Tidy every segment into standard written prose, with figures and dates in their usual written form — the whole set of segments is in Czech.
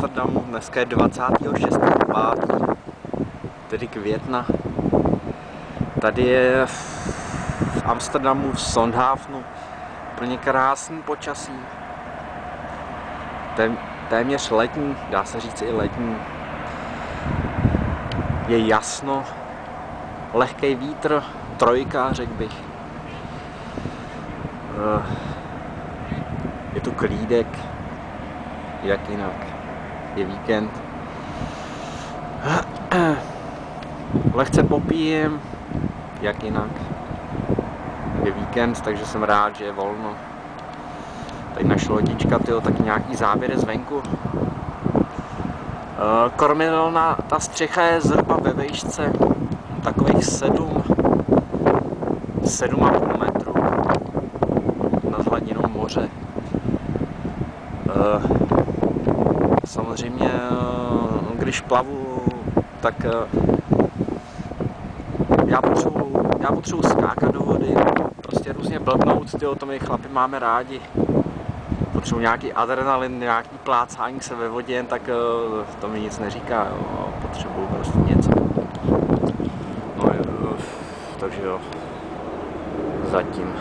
Amsterdamu. Dneska je 26.5. tedy května. Tady je v Amsterdamu, v Southavenu, úplně krásný počasí. Téměř letní, dá se říct i letní. Je jasno, lehký vítr, trojka, řekl bych. Je tu klídek, jak jinak. Je víkend. Lehce popíjem, jak jinak. Je víkend, takže jsem rád, že je volno. Tady naše lodička, tyjo, taky nějaký záběry zvenku. Kormidelná, ta střecha je zhruba ve výšce takových 7,5 metru nad hladinou moře. Samozřejmě, když plavu, tak já potřebuji skákat do vody, prostě různě blbnout, tyjo, to my chlapi máme rádi. Potřebuji nějaký adrenalin, nějaký plácání se ve vodě, tak to mi nic neříká, jo. Potřebuji prostě něco. No, takže jo, zatím.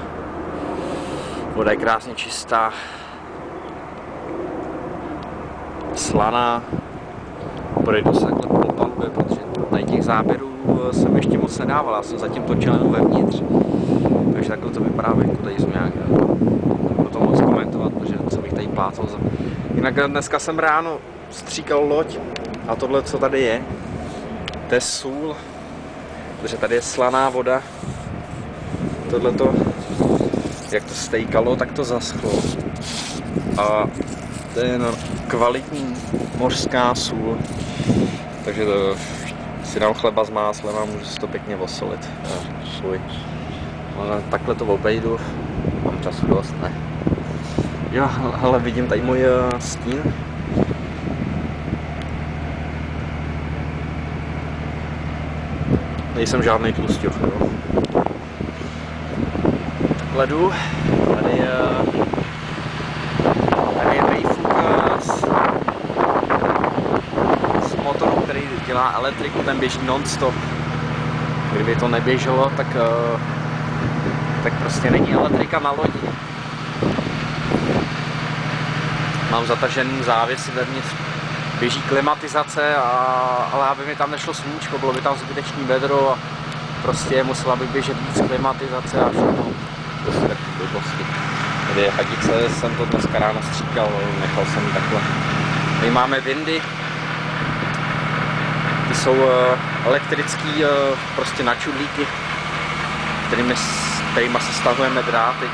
Voda je krásně čistá, slaná, projdu se takhle po palubě, protože na těch záběrů jsem ještě moc nedával, já jsem zatím točil jenom vevnitř, takže takhle to vypadá venku, tady jsem nějak, nebudu to moc komentovat, protože co bych tady plácal. Jinak dneska jsem ráno stříkal loď a tohle, co tady je, to je sůl, protože tady je slaná voda, tohleto, jak to stejkalo, tak to zaschlo a to je kvalitní mořská sůl, takže to, si dám chleba s máslem a můžu si to pěkně osolit. Ale takhle to obejdu, mám času dost, ne? Jo, hele, vidím tady můj stín. Nejsem žádnej tlusťoch, jo. Takhle jdu, tady je výfuk z motoru, který dělá elektriku, ten běží non-stop. Kdyby to neběželo, tak prostě není elektrika na lodi. Mám zatažený závěsy vevnitř, běží klimatizace, ale aby mi tam nešlo sluníčko, bylo by tam zbytečný vedro a prostě musela by běžet víc klimatizace a všechno. Prostě takové blbosti. Tady je chatice, jsem to dneska ráno stříkal, nechal jsem ji takhle. Tady máme windy, ty jsou elektrický prostě na čudlíky, kterýma se stahujeme dráty,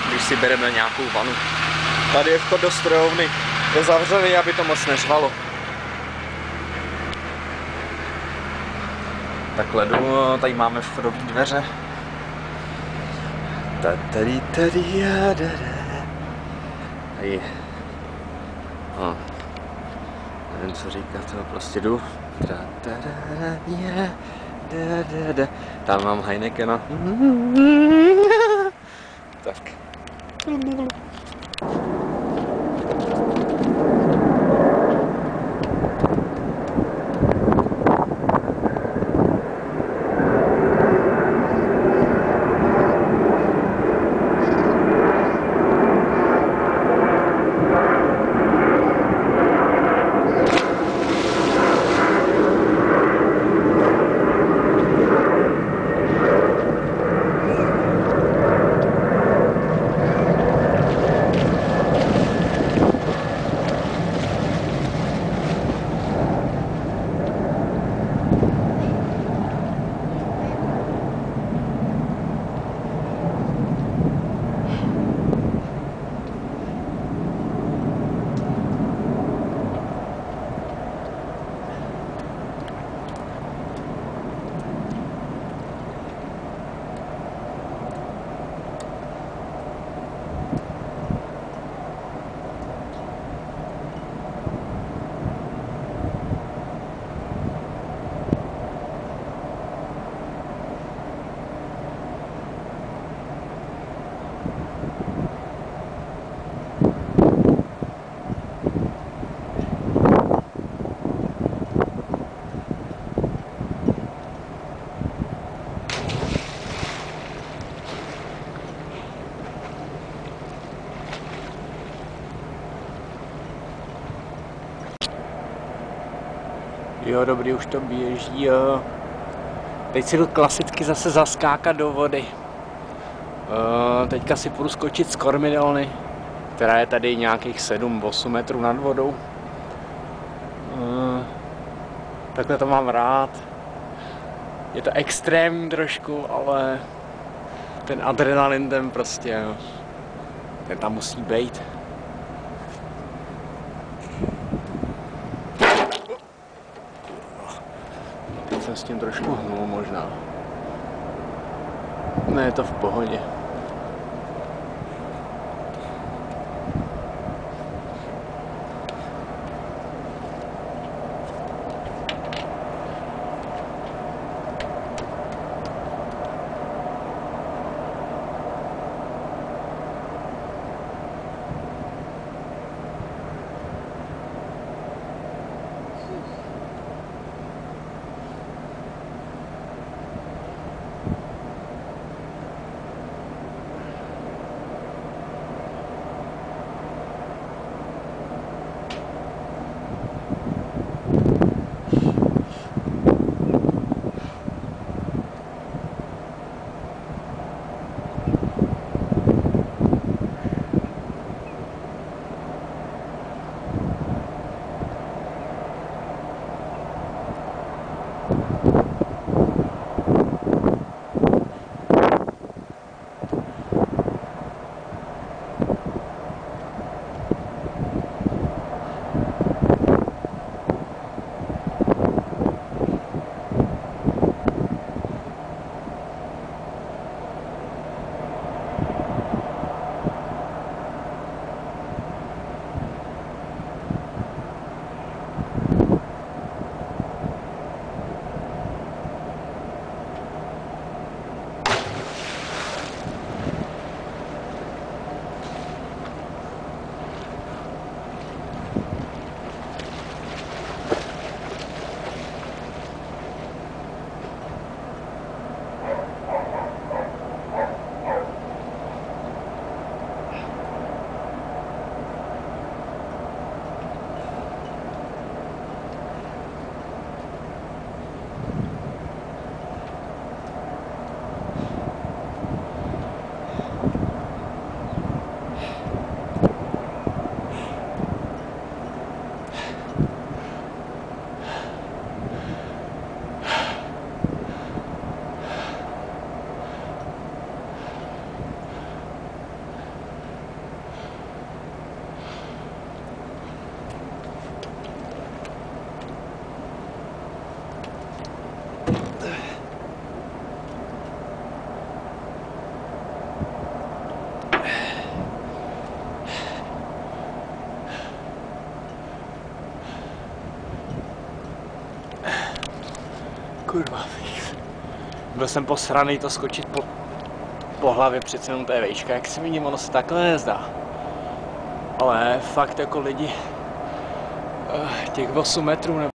když si bereme nějakou vanu. Tady je vchod do strojovny, je zavřený, aby to moc neřvalo. Takhle jdu, tady máme vchodové dveře. Tady, nevím, co říkat, to prostě jdu. Tam mám Heinekena. Tak. Jo, dobrý, už to běží, jo. Teď si jdu klasicky zase zaskákat do vody. Teďka si půjdu skočit z Kormidelny, která je tady nějakých 7-8 metrů nad vodou. Takhle to mám rád. Je to extrémní trošku, ale ten adrenalin ten prostě, ten tam musí být. Teď jsem s tím trošku hnul možná. Ne, je to v pohodě. Kurva, byl jsem posraný to skočit po hlavě, přece jenom to je vejška, jak si vidím, ono se takhle nezdá. Ale fakt jako lidi těch 8 metrů nebo